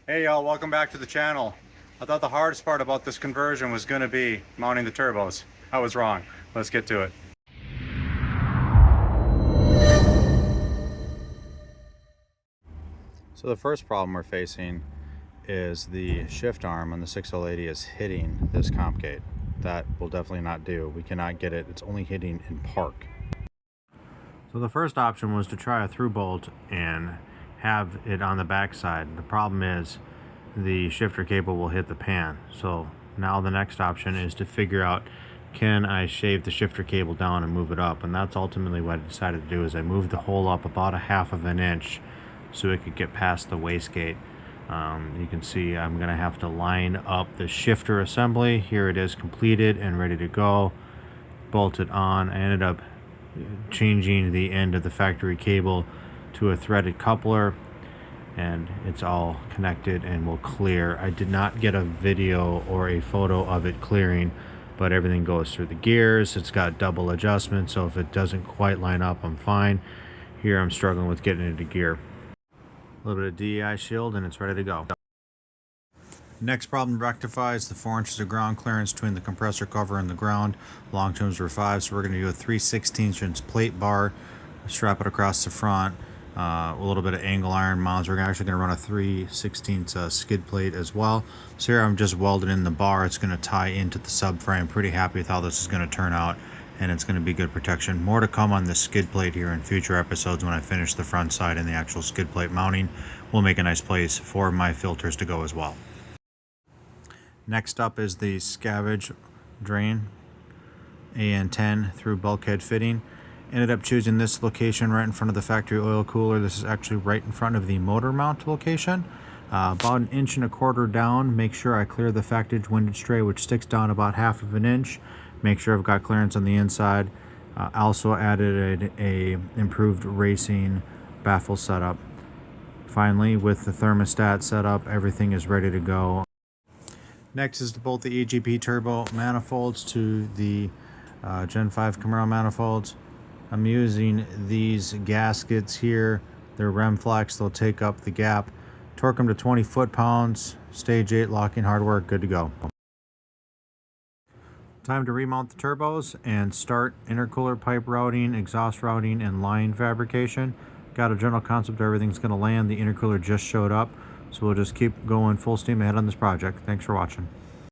Hey y'all, welcome back to the channel. I thought the hardest part about this conversion was going to be mounting the turbos. I was wrong. Let's get to it. So the first problem we're facing is the shift arm on the 6080 is hitting this comp gate. That will definitely not do. We cannot get it. It's only hitting in park. So the first option was to try a through bolt and have it on the back side. The problem is the shifter cable will hit the pan. So now the next option is to figure out, can I shave the shifter cable down and move it up? And that's ultimately what I decided to do. Is I moved the hole up about 1/2 of an inch so it could get past the wastegate. You can see I'm gonna have to line up the shifter assembly. Here it is, completed and ready to go, bolted on. I ended up changing the end of the factory cable to a threaded coupler, and it's all connected and will clear. I did not get a video or a photo of it clearing, but everything goes through the gears. It's got double adjustment, so if it doesn't quite line up, I'm fine. Here I'm struggling with getting it into gear. A little bit of DEI shield and it's ready to go. Next problem to rectify is the 4 inches of ground clearance between the compressor cover and the ground. Long terms were 5, so we're going to do a 3/16 inch plate bar, strap it across the front, a little bit of angle iron mounts. We're actually going to run a 3/16 skid plate as well. So here I'm just welding in the bar. It's going to tie into the subframe. Pretty happy with how this is going to turn out, and it's going to be good protection. More to come on the skid plate here in future episodes when I finish the front side and the actual skid plate mounting. We'll make a nice place for my filters to go as well. Next up is the scavenge drain AN10 through bulkhead fitting. Ended up choosing this location right in front of the factory oil cooler. This is actually right in front of the motor mount location. About 1.25 inches down. Make sure I clear the factory windage tray, which sticks down about 1/2 of an inch. Make sure I've got clearance on the inside. Also added a improved racing baffle setup. Finally, with the thermostat set up, everything is ready to go. Next is to bolt the EGP turbo manifolds to the Gen 5 Camaro manifolds. I'm using these gaskets here. They're Remflex. They'll take up the gap. Torque them to 20 foot-pounds. Stage 8 locking hardware. Good to go. Time to remount the turbos and start intercooler pipe routing, exhaust routing, and line fabrication. Got a general concept of everything's going to land. The intercooler just showed up, so we'll just keep going full steam ahead on this project. Thanks for watching.